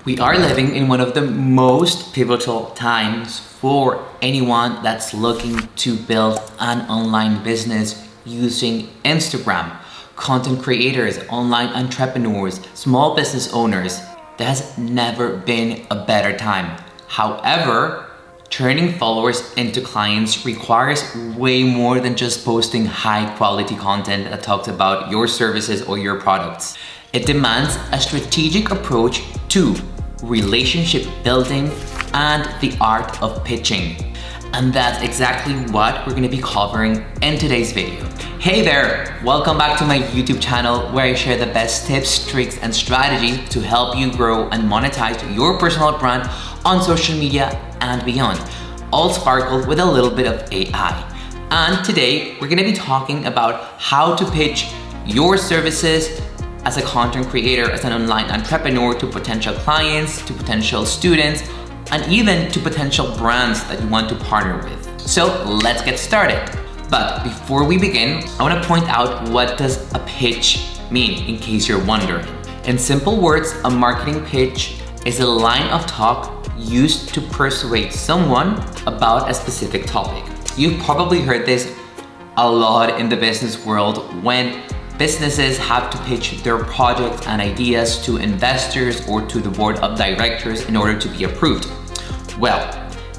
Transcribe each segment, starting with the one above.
We are living in one of the most pivotal times for anyone that's looking to build an online business using Instagram. Content creators, online entrepreneurs, small business owners. There has never been a better time. However, turning followers into clients requires way more than just posting high quality content that talks about your services or your products. It demands a strategic approach to relationship building and the art of pitching. And that's exactly what we're going to be covering in today's video. Hey there, welcome back to my YouTube channel where I share the best tips, tricks, and strategies to help you grow and monetize your personal brand on social media and beyond, all sparkled with a little bit of AI. And today we're going to be talking about how to pitch your services as a content creator, as an online entrepreneur, to potential clients, to potential students, and even to potential brands that you want to partner with. So let's get started. But before we begin, I want to point out, what does a pitch mean, in case you're wondering. In simple words, a marketing pitch is a line of talk used to persuade someone about a specific topic. You've probably heard this a lot in the business world when businesses have to pitch their projects and ideas to investors or to the board of directors in order to be approved. Well,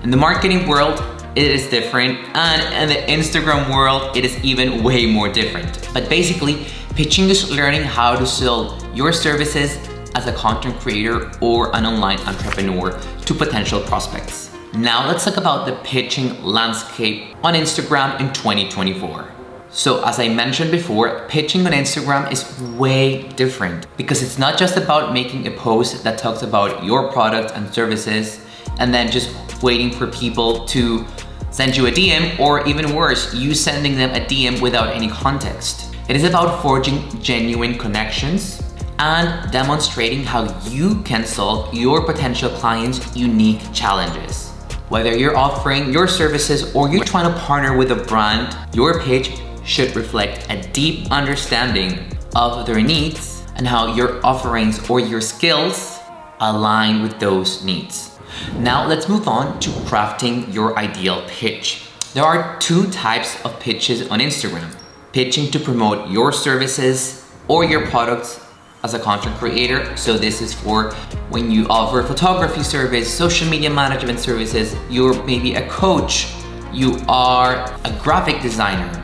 in the marketing world, it is different, and in the Instagram world, it is even way more different. But basically, pitching is learning how to sell your services as a content creator or an online entrepreneur to potential prospects. Now let's talk about the pitching landscape on Instagram in 2024. So as I mentioned before, pitching on Instagram is way different because it's not just about making a post that talks about your products and services and then just waiting for people to send you a DM, or even worse, you sending them a DM without any context. It is about forging genuine connections and demonstrating how you can solve your potential clients' unique challenges. Whether you're offering your services or you're trying to partner with a brand, your pitch should reflect a deep understanding of their needs and how your offerings or your skills align with those needs. Now let's move on to crafting your ideal pitch. There are two types of pitches on Instagram. Pitching to promote your services or your products as a content creator. So this is for when you offer photography service, social media management services, you're maybe a coach, you are a graphic designer,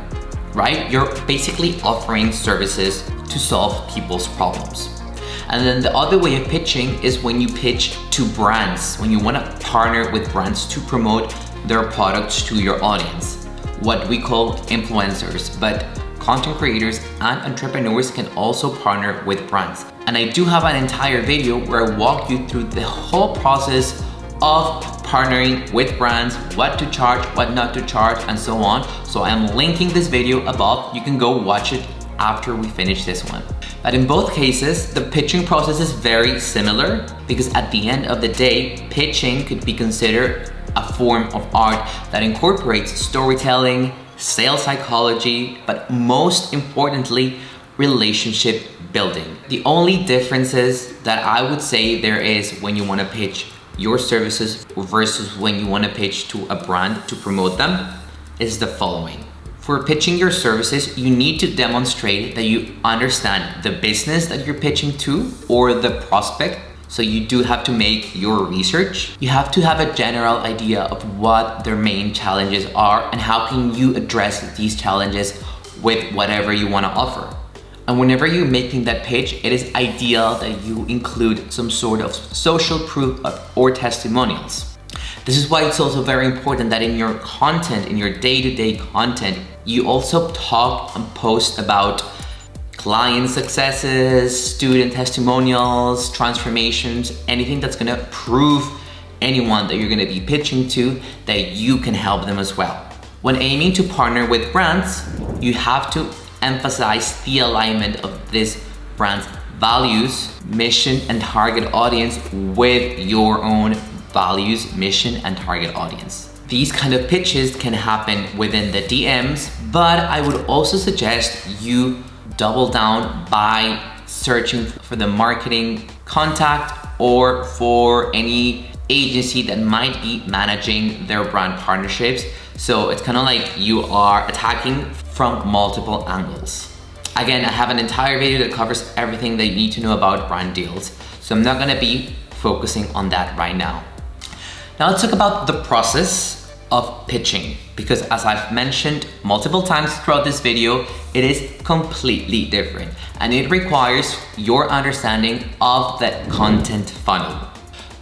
right? You're basically offering services to solve people's problems. And then the other way of pitching is when you pitch to brands, when you want to partner with brands to promote their products to your audience, what we call influencers. But content creators and entrepreneurs can also partner with brands. And I do have an entire video where I walk you through the whole process of partnering with brands, what to charge, what not to charge, and so on. So I'm linking this video above. You can go watch it after we finish this one. But in both cases, the pitching process is very similar because at the end of the day, pitching could be considered a form of art that incorporates storytelling, sales psychology, but most importantly, relationship building. The only differences that I would say there is when you want to pitch your services versus when you want to pitch to a brand to promote them is the following. For pitching your services, you need to demonstrate that you understand the business that you're pitching to or the prospect. So you do have to make your research. You have to have a general idea of what their main challenges are and how can you address these challenges with whatever you want to offer. And whenever you're making that pitch, it is ideal that you include some sort of social proof or testimonials. This is why it's also very important that in your content, in your day-to-day content, you also talk and post about client successes, student testimonials, transformations, anything that's gonna prove anyone that you're gonna be pitching to that you can help them as well. When aiming to partner with brands, you have to emphasize the alignment of this brand's values, mission, and target audience with your own values, mission, and target audience. These kind of pitches can happen within the DMs, but I would also suggest you double down by searching for the marketing contact or for any agency that might be managing their brand partnerships. So it's kind of like you are attacking from multiple angles. Again, I have an entire video that covers everything that you need to know about brand deals. So I'm not gonna be focusing on that right now. Now let's talk about the process of pitching, because as I've mentioned multiple times throughout this video, it is completely different and it requires your understanding of the content funnel.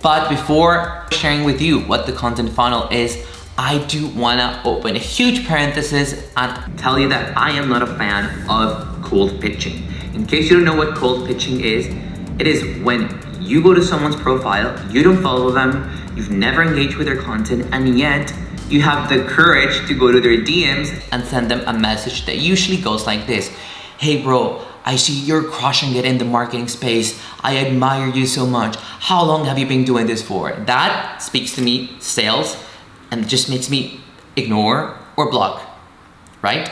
But before sharing with you what the content funnel is, I do wanna open a huge parenthesis and tell you that I am not a fan of cold pitching. In case you don't know what cold pitching is, it is when you go to someone's profile, you don't follow them, you've never engaged with their content, and yet you have the courage to go to their DMs and send them a message that usually goes like this. Hey bro, I see you're crushing it in the marketing space. I admire you so much. How long have you been doing this for? That speaks to me sales and just makes me ignore or block, right?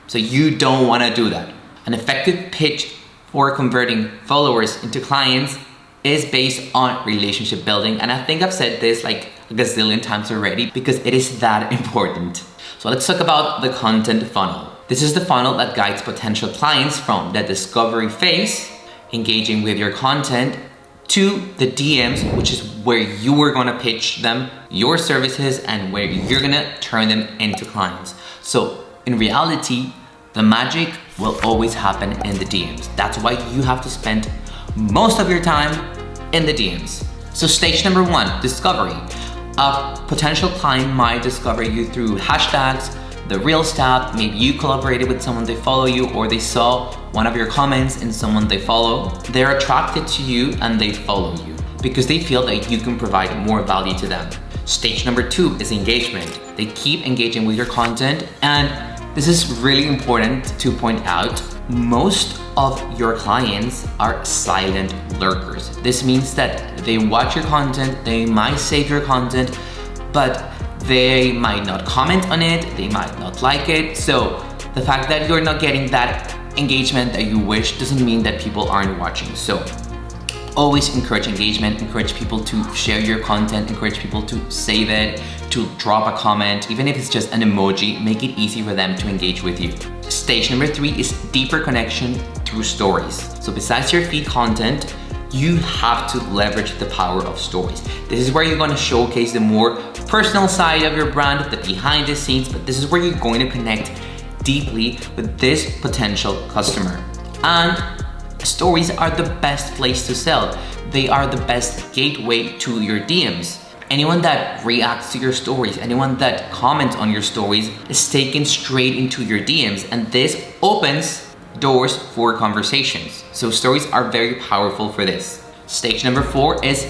So you don't wanna do that. An effective pitch for converting followers into clients is based on relationship building. And I think I've said this like a gazillion times already because it is that important. So let's talk about the content funnel. This is the funnel that guides potential clients from the discovery phase, engaging with your content, to the DMs, which is where you are gonna pitch them your services and where you're gonna turn them into clients. So in reality, the magic will always happen in the DMs. That's why you have to spend most of your time in the DMs. So stage number one, discovery. A potential client might discover you through hashtags, the Reels tab, maybe you collaborated with someone they follow you, or they saw one of your comments in someone they follow. They're attracted to you and they follow you because they feel that you can provide more value to them. Stage number two is engagement. They keep engaging with your content, and this is really important to point out. Most of your clients are silent lurkers. This means that they watch your content, they might save your content, but they might not comment on it, they might not like it. So the fact that you're not getting that engagement that you wish doesn't mean that people aren't watching. So always encourage engagement, encourage people to share your content, encourage people to save it, to drop a comment, even if it's just an emoji, make it easy for them to engage with you. Stage number three is deeper connection through stories. So besides your feed content, you have to leverage the power of stories. This is where you're gonna showcase the more personal side of your brand, the behind the scenes, but this is where you're going to connect deeply with this potential customer. And stories are the best place to sell. They are the best gateway to your DMs. Anyone that reacts to your stories, anyone that comments on your stories is taken straight into your DMs, and this opens doors for conversations. So stories are very powerful for this. Stage number four is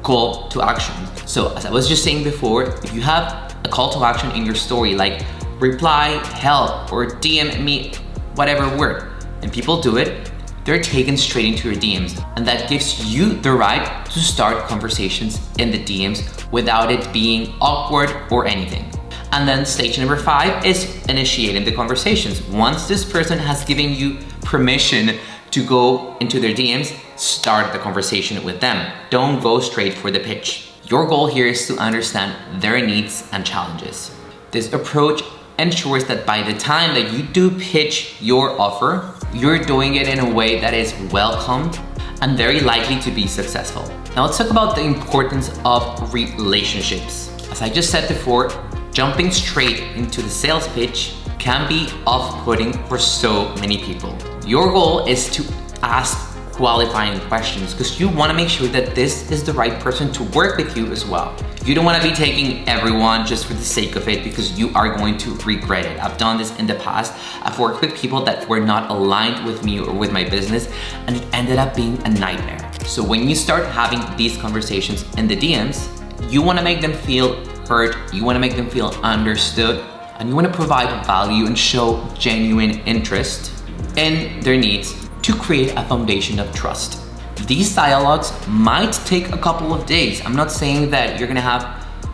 call to action. So as I was just saying before, if you have a call to action in your story, like reply, help, or DM me, whatever word, and people do it, they're taken straight into your DMs. And that gives you the right to start conversations in the DMs without it being awkward or anything. And then stage number five is initiating the conversations. Once this person has given you permission to go into their DMs, start the conversation with them. Don't go straight for the pitch. Your goal here is to understand their needs and challenges. This approach ensures that by the time that you do pitch your offer, you're doing it in a way that is welcomed and very likely to be successful. Now let's talk about the importance of relationships. As I just said before, jumping straight into the sales pitch can be off-putting for so many people. Your goal is to ask qualifying questions because you want to make sure that this is the right person to work with you as well. You don't want to be taking everyone just for the sake of it because you are going to regret it. I've done this in the past. I've worked with people that were not aligned with me or with my business, and it ended up being a nightmare. So when you start having these conversations in the DMs, you want to make them feel heard, you want to make them feel understood, and you want to provide value and show genuine interest in their needs to create a foundation of trust. These dialogues might take a couple of days. I'm not saying that you're gonna have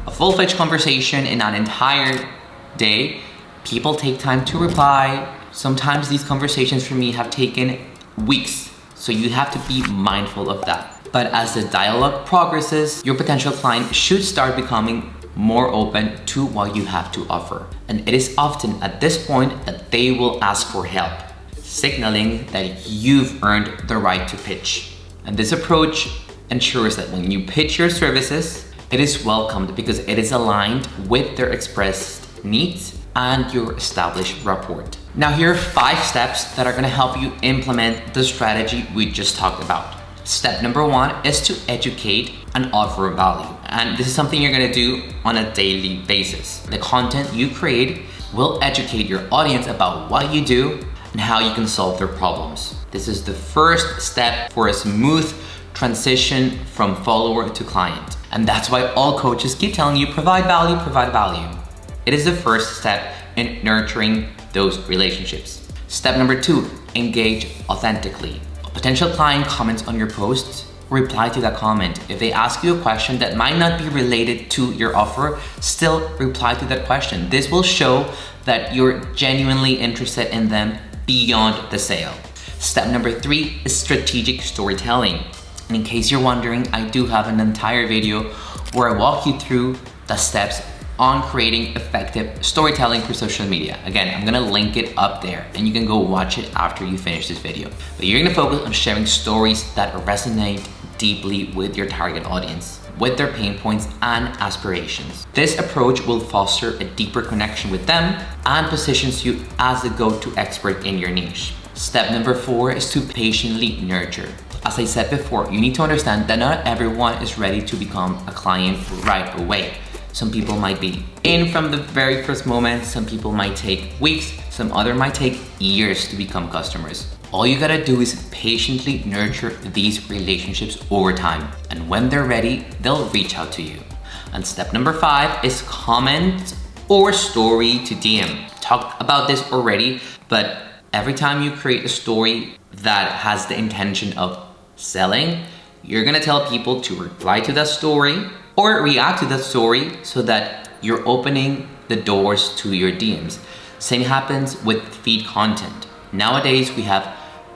a full-fledged conversation in an entire day. People take time to reply. Sometimes these conversations for me have taken weeks, so you have to be mindful of that. But as the dialogue progresses, your potential client should start becoming more open to what you have to offer. And it is often at this point that they will ask for help, signaling that you've earned the right to pitch. And this approach ensures that when you pitch your services, it is welcomed because it is aligned with their expressed needs and your established rapport. Now here are 5 steps that are gonna help you implement the strategy we just talked about. Step number 1 is to educate and offer value. And this is something you're gonna do on a daily basis. The content you create will educate your audience about what you do and how you can solve their problems. This is the first step for a smooth transition from follower to client. And that's why all coaches keep telling you, provide value, provide value. It is the first step in nurturing those relationships. Step number 2, engage authentically. A potential client comments on your posts, reply to that comment. If they ask you a question that might not be related to your offer, still reply to that question. This will show that you're genuinely interested in them beyond the sale. Step number 3 is strategic storytelling. And in case you're wondering, I do have an entire video where I walk you through the steps on creating effective storytelling for social media. Again, I'm gonna link it up there and you can go watch it after you finish this video. But you're gonna focus on sharing stories that resonate deeply with your target audience, with their pain points and aspirations. This approach will foster a deeper connection with them and positions you as the go-to expert in your niche. Step number 4 is to patiently nurture. As I said before, you need to understand that not everyone is ready to become a client right away. Some people might be in from the very first moment, some people might take weeks, some other might take years to become customers. All you gotta do is patiently nurture these relationships over time. And when they're ready, they'll reach out to you. And step number 5 is comment or story to DM. Talked about this already, but every time you create a story that has the intention of selling, you're gonna tell people to reply to that story or react to that story so that you're opening the doors to your DMs. Same happens with feed content. Nowadays, we have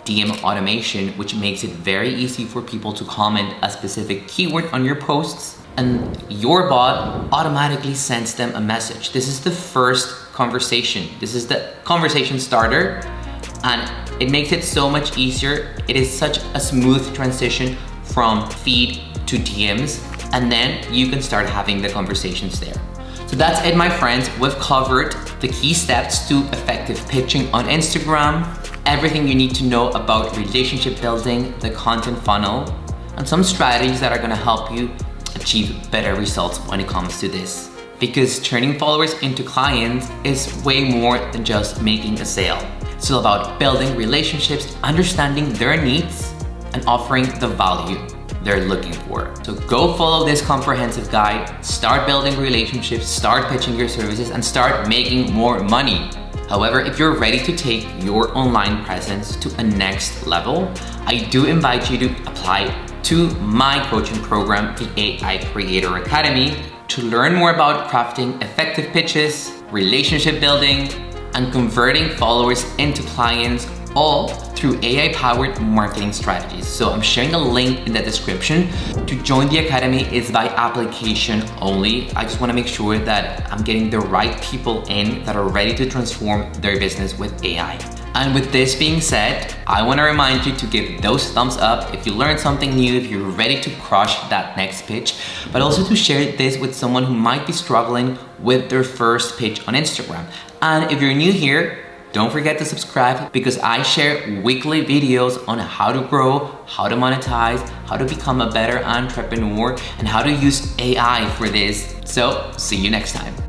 DM automation, which makes it very easy for people to comment a specific keyword on your posts and your bot automatically sends them a message. This is the first conversation. This is the conversation starter and it makes it so much easier. It is such a smooth transition from feed to DMs, and then you can start having the conversations there. So that's it, my friends. We've covered the key steps to effective pitching on Instagram, everything you need to know about relationship building, the content funnel, and some strategies that are gonna help you achieve better results when it comes to this. Because turning followers into clients is way more than just making a sale. It's all about building relationships, understanding their needs, and offering the value they're looking for. So go follow this comprehensive guide, start building relationships, start pitching your services, and start making more money. However, if you're ready to take your online presence to a next level, I do invite you to apply to my coaching program, the AI Creator Academy, to learn more about crafting effective pitches, relationship building, and converting followers into clients, all through AI-powered marketing strategies. So I'm sharing a link in the description. To join the Academy is by application only. I just wanna make sure that I'm getting the right people in that are ready to transform their business with AI. And with this being said, I wanna remind you to give those thumbs up if you learned something new, if you're ready to crush that next pitch, but also to share this with someone who might be struggling with their first pitch on Instagram. And if you're new here, don't forget to subscribe because I share weekly videos on how to grow, how to monetize, how to become a better entrepreneur, and how to use AI for this. So see you next time.